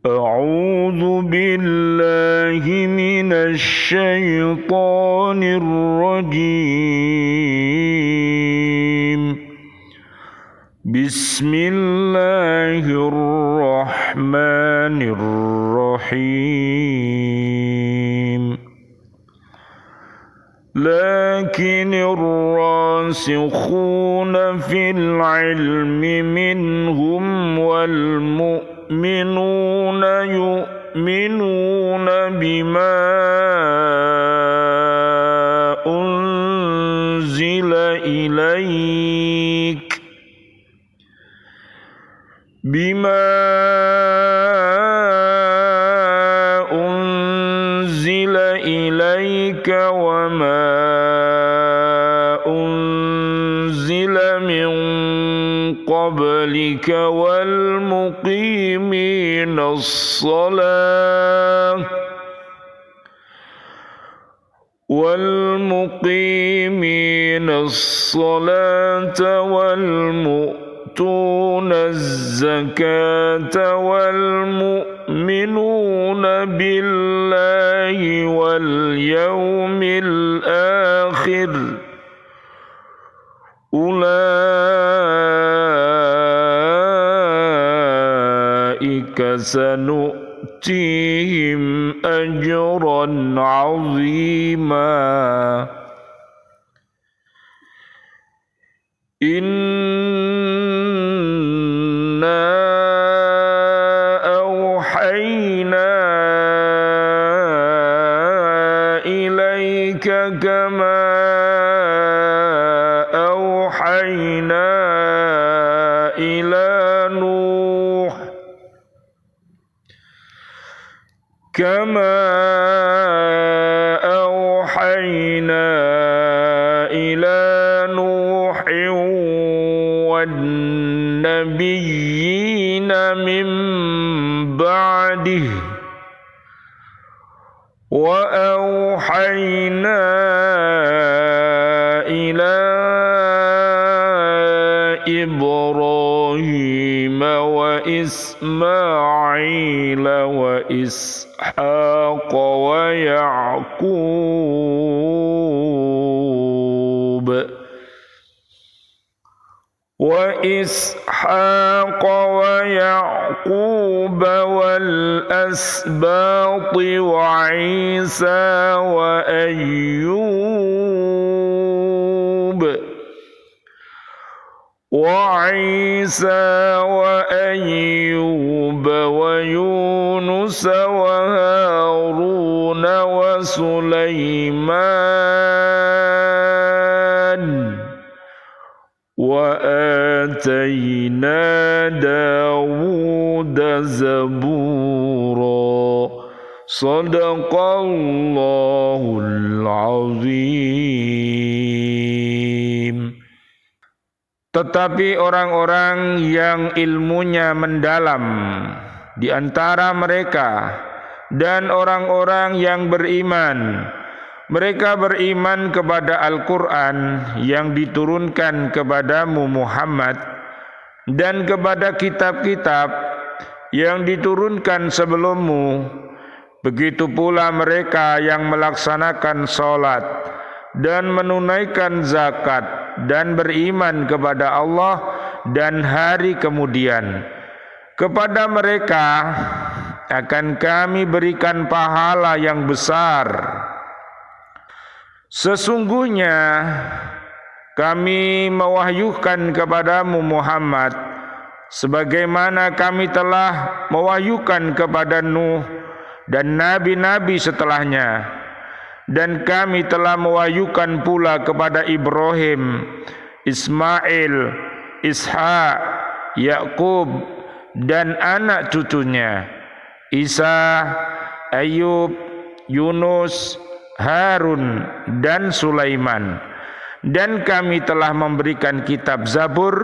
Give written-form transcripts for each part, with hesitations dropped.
أعوذ بالله من الشيطان الرجيم. بسم الله الرحمن الرحيم. لكن الراسخون في العلم منهم والمؤمنون يؤمنون بما أنزل إليك وما أنزل من قبلك والمقيمين الصلاة والمؤتون الزكاة والمؤمنون بالله واليوم الآخر أولئك سنؤتيهم أجرا عظيما. إنا أوحينا إليك كما أوحينا إلى نوح والنبيين من بعده وأوحينا إلى إبراهيم وإسماعيل وإسحاق ويعقوب والأسباط وعيسى وأيوب ويونس وهارون وسليمان وآتينا داود زبورا. Sadaqallahul azim. Tetapi orang-orang yang ilmunya mendalam di antara mereka dan orang-orang yang beriman, mereka beriman kepada Al-Quran yang diturunkan kepadamu Muhammad dan kepada kitab-kitab yang diturunkan sebelummu. Begitu pula mereka yang melaksanakan salat dan menunaikan zakat dan beriman kepada Allah dan hari kemudian. Kepada mereka akan kami berikan pahala yang besar. Sesungguhnya kami mewahyukan kepadamu Muhammad sebagaimana kami telah mewahyukan kepada Nuh dan nabi-nabi setelahnya, dan kami telah mewahyukan pula kepada Ibrahim, Ismail, Ishak, Yakub dan anak cucunya, Isa, Ayub, Yunus, Harun dan Sulaiman. Dan kami telah memberikan kitab Zabur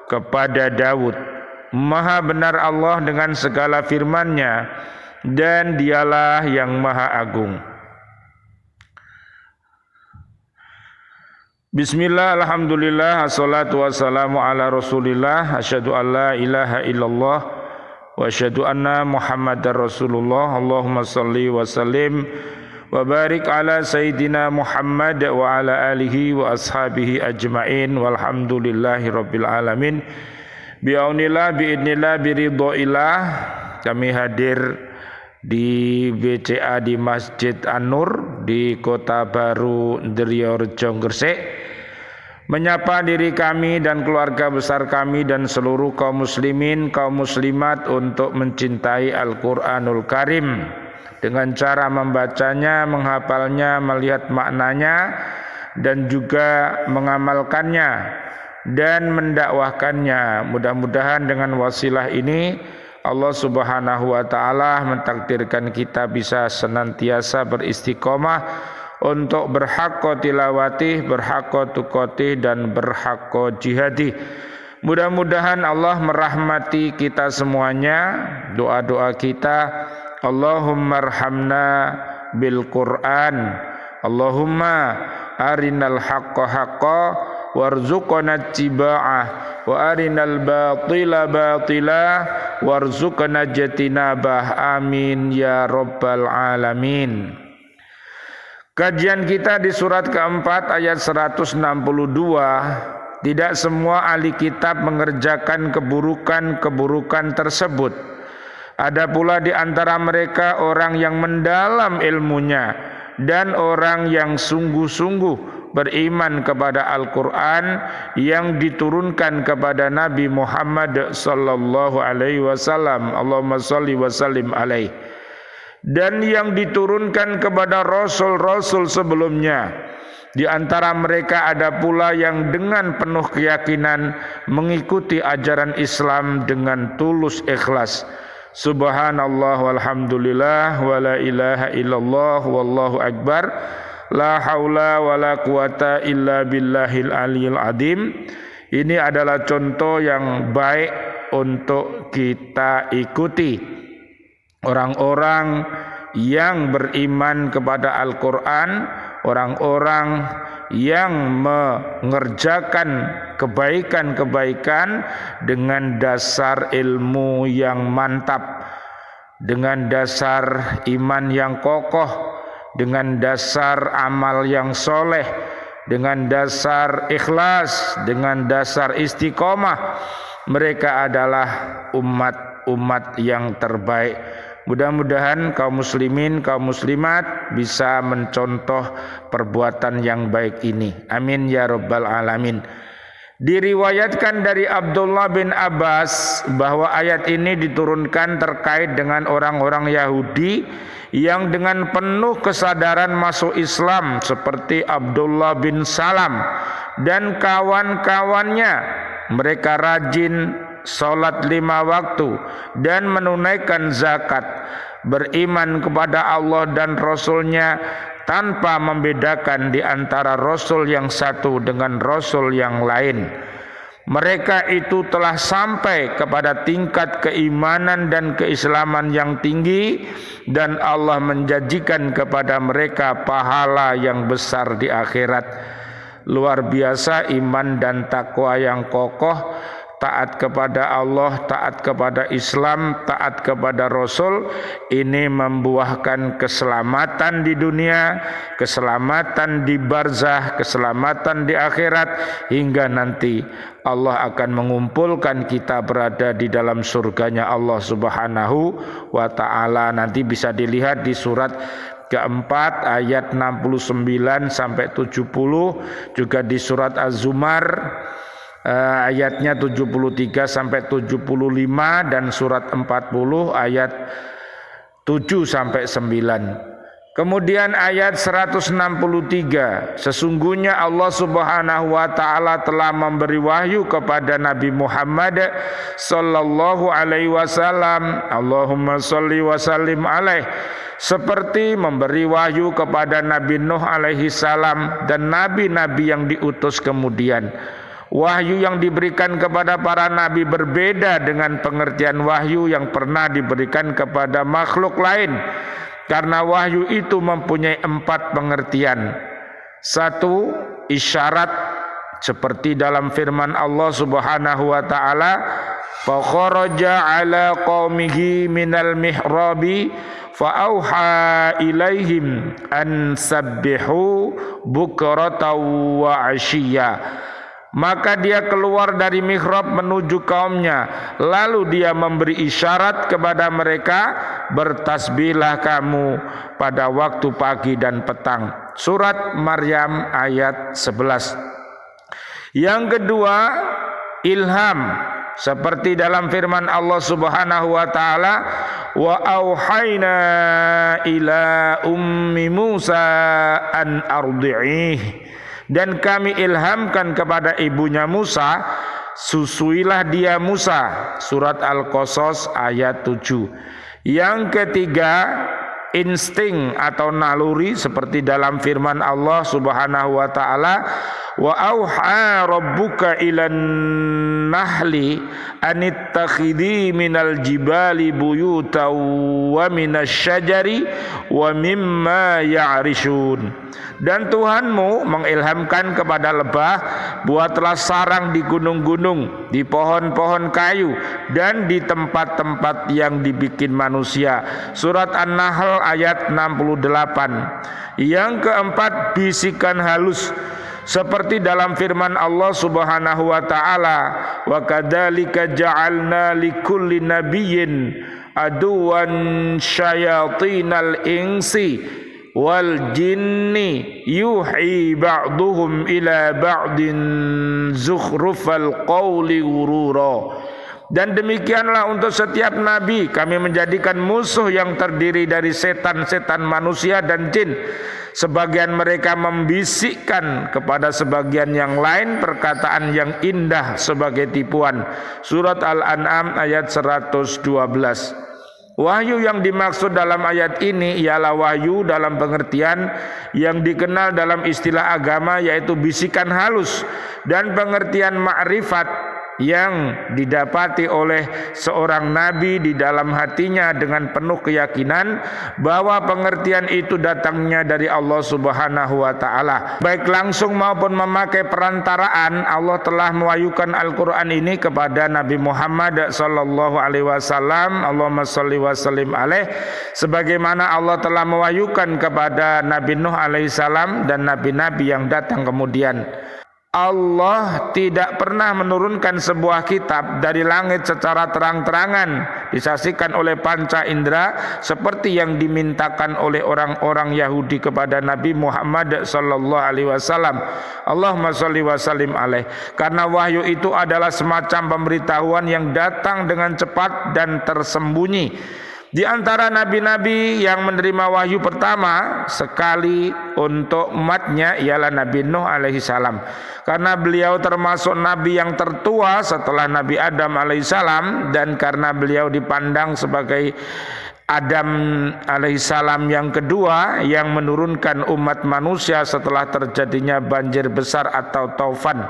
kepada Daud. Maha benar Allah dengan segala firman-Nya, dan dialah yang maha agung. Bismillah, alhamdulillah, assalatu wassalamu ala rasulillah, asyhadu an la ilaha illallah wa asyhadu anna Muhammadar Rasulullah. Allahumma shalli wa sallim wa barik ala sayyidina Muhammad wa ala alihi wa ashabihi ajmain walhamdulillahi rabbil alamin. Bi'aunillah bi'idnillah biridhoillah. Kami hadir di BCA di Masjid An-Nur di Kota Baru Ndriyorejo Gresik, menyapa diri kami dan keluarga besar kami dan seluruh kaum muslimin, kaum muslimat untuk mencintai Al-Quranul Karim dengan cara membacanya, menghafalnya, melihat maknanya dan juga mengamalkannya dan mendakwahkannya. Mudah-mudahan dengan wasilah ini Allah Subhanahu wa taala mentakdirkan kita bisa senantiasa beristiqomah untuk berhaqqa tilawati, berhaqqa tuqati dan berhaqqa jihadi. Mudah-mudahan Allah merahmati kita semuanya. Doa-doa kita, Allahumma arhamna bil Qur'an, Allahumma arinal haqqa haqqa warzuqna ittiba'ah wa arinal batila batila warzuqna jatinabah. Amin ya rabbal alamin. Kajian kita di surat keempat ayat 162. Tidak semua ahli kitab mengerjakan keburukan-keburukan tersebut. Ada pula di antara mereka orang yang mendalam ilmunya dan orang yang sungguh-sungguh beriman kepada Al-Quran yang diturunkan kepada Nabi Muhammad sallallahu alaihi wasallam. Allahumma shalli wa sallim alaihi. Dan yang diturunkan kepada rasul-rasul sebelumnya. Di antara mereka ada pula yang dengan penuh keyakinan mengikuti ajaran Islam dengan tulus ikhlas. Subhanallah walhamdulillah wa la ilaha illallah wallahu akbar. La haula wa la quwata illa billahil aliyil adim. Ini adalah contoh yang baik untuk kita ikuti. Orang-orang yang beriman kepada Al-Quran, orang-orang yang mengerjakan kebaikan-kebaikan dengan dasar ilmu yang mantap, dengan dasar iman yang kokoh, dengan dasar amal yang soleh, dengan dasar ikhlas, dengan dasar istiqomah. Mereka adalah umat-umat yang terbaik. Mudah-mudahan kaum muslimin, kaum muslimat bisa mencontoh perbuatan yang baik ini. Amin ya rabbal alamin. Diriwayatkan dari Abdullah bin Abbas bahwa ayat ini diturunkan terkait dengan orang-orang Yahudi yang dengan penuh kesadaran masuk Islam seperti Abdullah bin Salam dan kawan-kawannya. Mereka rajin salat 5 waktu dan menunaikan zakat, beriman kepada Allah dan Rasul-Nya tanpa membedakan di antara Rasul yang satu dengan Rasul yang lain. Mereka itu telah sampai kepada tingkat keimanan dan keislaman yang tinggi dan Allah menjanjikan kepada mereka pahala yang besar di akhirat. Luar biasa iman dan takwa yang kokoh, taat kepada Allah, taat kepada Islam, taat kepada Rasul. Ini membuahkan keselamatan di dunia, keselamatan di barzah, keselamatan di akhirat, hingga nanti Allah akan mengumpulkan kita berada di dalam surganya Allah Subhanahu wa ta'ala. Nanti bisa dilihat di surat keempat ayat 69 sampai 70, juga di surat Az-Zumar ayatnya 73 sampai 75 dan surat 40 ayat 7 sampai 9. Kemudian ayat 163, sesungguhnya Allah Subhanahu wa taala telah memberi wahyu kepada Nabi Muhammad sallallahu alaihi wasallam, Allahumma shalli wa sallim alaihi, seperti memberi wahyu kepada Nabi Nuh alaihi salam dan nabi-nabi yang diutus kemudian. Wahyu yang diberikan kepada para nabi berbeda dengan pengertian wahyu yang pernah diberikan kepada makhluk lain, karena wahyu itu mempunyai 4 pengertian. 1. Isyarat, seperti dalam firman Allah Subhanahu wa taala, fa kharaja ala qaumihi minal mihrabi fa auha ilaihim an sabbihu bukratan wa ashiya. Maka dia keluar dari mihrab menuju kaumnya, lalu dia memberi isyarat kepada mereka, bertasbihlah kamu pada waktu pagi dan petang. Surat Maryam ayat 11. Yang kedua, ilham, seperti dalam firman Allah Subhanahu wa taala, wa auhayna ila ummi Musa an ardi'ih. Dan kami ilhamkan kepada ibunya Musa, susuilah dia Musa. Surat Al-Qasas ayat 7. Yang ketiga, insting atau naluri, seperti dalam firman Allah Subhanahu wa taala, wa auha rabbuka ilan nahli anittakhidhi minal jibali buyutan wa minasyajari wa mimma ya'rishun. Dan Tuhanmu mengilhamkan kepada lebah, buatlah sarang di gunung-gunung, di pohon-pohon kayu, dan di tempat-tempat yang dibikin manusia. Surat An-Nahl ayat 68. Yang keempat, bisikan halus, seperti dalam firman Allah Subhanahu wa taala, wa kadzalika ja'alna likulli nabiyyin aduwan syayatinal insi wal jinni yuhi ba'duhum ila ba'din zukhrufal qawli ghurura. Dan demikianlah untuk setiap nabi kami menjadikan musuh yang terdiri dari setan-setan manusia dan jin. Sebagian mereka membisikkan kepada sebagian yang lain perkataan yang indah sebagai tipuan. Surat Al-An'am ayat 112. Wahyu yang dimaksud dalam ayat ini ialah wahyu dalam pengertian yang dikenal dalam istilah agama, yaitu bisikan halus, dan pengertian ma'rifat yang didapati oleh seorang nabi di dalam hatinya dengan penuh keyakinan bahwa pengertian itu datangnya dari Allah Subhanahu wa taala. Baik langsung maupun memakai perantaraan, Allah telah mewahyukan Al-Qur'an ini kepada Nabi Muhammad sallallahu alaihi wasallam. Allahumma shalli wa sallim alaih, sebagaimana Allah telah mewahyukan kepada Nabi Nuh alaihi salam dan nabi-nabi yang datang kemudian. Allah tidak pernah menurunkan sebuah kitab dari langit secara terang-terangan disaksikan oleh panca indera seperti yang dimintakan oleh orang-orang Yahudi kepada Nabi Muhammad sallallahu alaihi wasallam. Allahumma shalli wa sallim alaih. Karena wahyu itu adalah semacam pemberitahuan yang datang dengan cepat dan tersembunyi. Di antara nabi-nabi yang menerima wahyu pertama sekali untuk umatnya ialah Nabi Nuh alaihi salam. Karena beliau termasuk nabi yang tertua setelah Nabi Adam alaihi salam, dan karena beliau dipandang sebagai Adam alaihissalam yang kedua yang menurunkan umat manusia setelah terjadinya banjir besar atau taufan.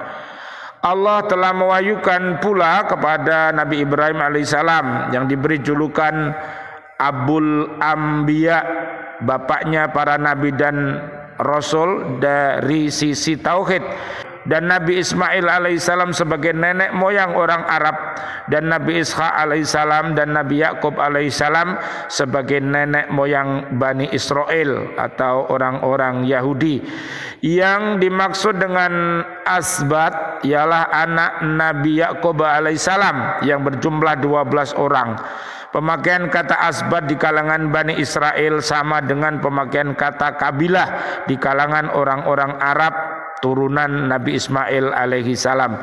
Allah telah mewahyukan pula kepada Nabi Ibrahim alaihissalam yang diberi julukan Abul Anbiya, bapaknya para nabi dan rasul dari sisi tauhid, dan Nabi Ismail alaihissalam sebagai nenek moyang orang Arab, dan Nabi Ishaq alaihissalam dan Nabi Yakub alaihissalam sebagai nenek moyang Bani Israel atau orang-orang Yahudi. Yang dimaksud dengan asbat ialah anak Nabi Yakub alaihissalam yang berjumlah 12 orang. Pemakaian kata asbat di kalangan Bani Israel sama dengan pemakaian kata kabilah di kalangan orang-orang Arab turunan Nabi Ismail alaihi salam.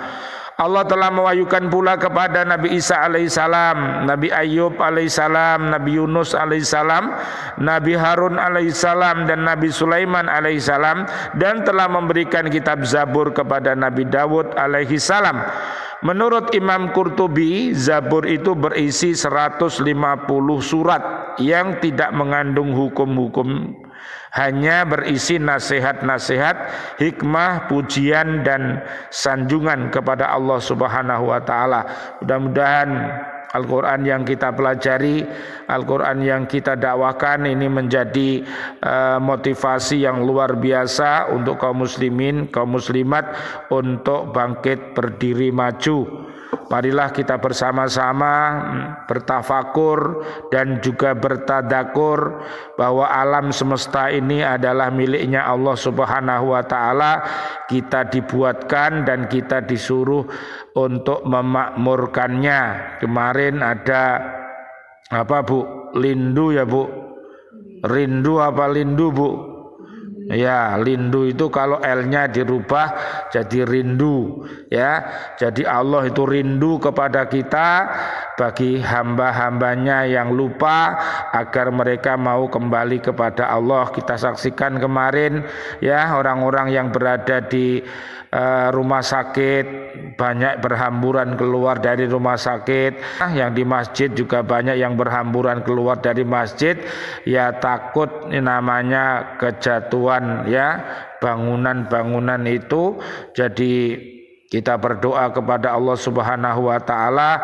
Allah telah mewahyukan pula kepada Nabi Isa alaihissalam, Nabi Ayub alaihissalam, Nabi Yunus alaihissalam, Nabi Harun alaihissalam, dan Nabi Sulaiman alaihissalam, dan telah memberikan kitab Zabur kepada Nabi Dawud alaihissalam. Menurut Imam Qurtubi, Zabur itu berisi 150 surat yang tidak mengandung hukum-hukum, hanya berisi nasihat-nasihat, hikmah, pujian, dan sanjungan kepada Allah Subhanahu wa taala. Mudah-mudahan Al-Quran yang kita pelajari, Al-Quran yang kita dakwakan ini menjadi motivasi yang luar biasa untuk kaum muslimin, kaum muslimat untuk bangkit berdiri maju. Marilah kita bersama-sama bertafakur dan juga bertadakur bahwa alam semesta ini adalah miliknya Allah Subhanahu wa taala. Kita dibuatkan dan kita disuruh untuk memakmurkannya. Kemarin ada apa Bu? Lindu ya Bu? Rindu apa lindu Bu? Ya, lindu itu kalau L-nya dirubah jadi rindu ya. Jadi Allah itu rindu kepada kita bagi hamba-hambanya yang lupa agar mereka mau kembali kepada Allah. Kita saksikan kemarin ya, orang-orang yang berada di rumah sakit banyak berhamburan keluar dari rumah sakit. Yang di masjid juga banyak yang berhamburan keluar dari masjid. Ya takut namanya kejatuhan ya bangunan-bangunan itu. Jadi kita berdoa kepada Allah Subhanahu wa taala,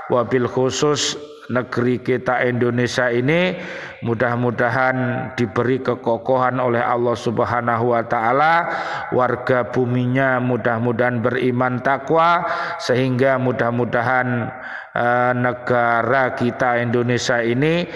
wabil khusus negeri kita Indonesia ini mudah-mudahan diberi kekokohan oleh Allah Subhanahu wa taala, warga buminya mudah-mudahan beriman takwa, sehingga mudah-mudahan negara kita Indonesia ini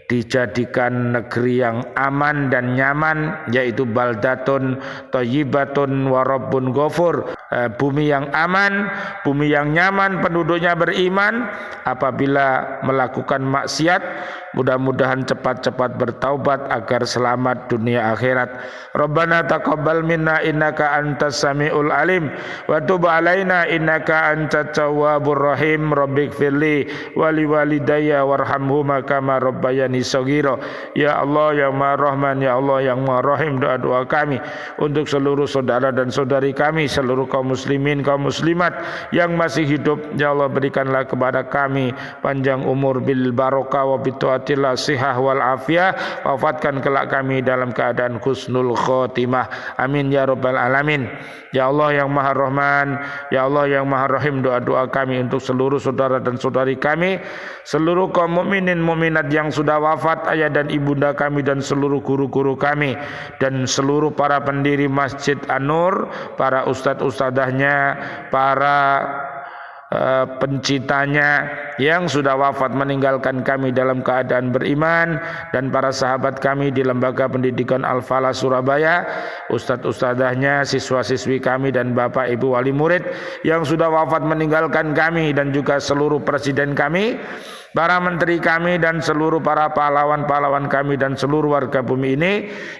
dijadikan negeri yang aman dan nyaman, yaitu baldatun thayyibatun wa rabbun ghafur. Bumi yang aman, bumi yang nyaman, penduduknya beriman. Apabila melakukan maksiat, mudah-mudahan cepat-cepat bertaubat agar selamat dunia akhirat. Rabbana taqabbal minna innaka antas samiul alim wa tub alaina innaka antat tawwabur rahim. Rabbighfirli wa liwalidayya warhamhuma kama rabbayani shaghira. Ya Allah yang Maha Rahman, ya Allah yang Maha Rahim, doa-doa kami untuk seluruh saudara dan saudari kami, seluruh kaum muslimin, kaum muslimat yang masih hidup. Ya Allah, berikanlah kepada kami panjang umur bil barokah wa bitaatillah sihah wal afiyah. Wafatkan kelak kami dalam keadaan husnul khotimah. Amin ya rabbal alamin. Ya Allah yang Maha Rahman, ya Allah yang Maha Rahim, doa-doa kami untuk seluruh saudara dan saudari kami, seluruh kaum mukminin mukminat yang sudah wafat, ayah dan ibunda kami, dan seluruh guru-guru kami, dan seluruh para pendiri Masjid An-Nur, para ustadz-ustadzahnya, para pencintanya yang sudah wafat meninggalkan kami dalam keadaan beriman, dan para sahabat kami di Lembaga Pendidikan Al-Falah Surabaya, ustadz-ustadzahnya, siswa-siswi kami, dan bapak ibu wali murid yang sudah wafat meninggalkan kami, dan juga seluruh presiden kami, para menteri kami, dan seluruh para pahlawan-pahlawan kami, dan seluruh warga bumi ini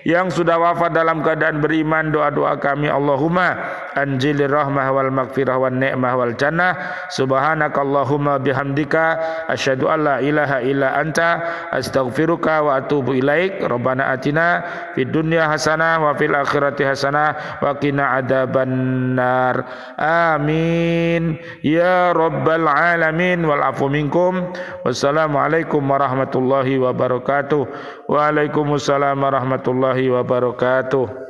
yang sudah wafat dalam keadaan beriman. Doa-doa kami, Allahumma anjilir rahmah wal maghfirah wal ni'mah wal jannah. Subhanakallahumma bihamdika asyhadu an la ilaha illa anta astaghfiruka wa atubu ilaik. Rabbana atina fid dunya hasanah wa fil akhirati hasanah wa qina adzabannar. Amin ya rabbal alamin. Wal afu minkum. Wassalamualaikum warahmatullahi wabarakatuh. Waalaikumsalam warahmatullahi wabarakatuh.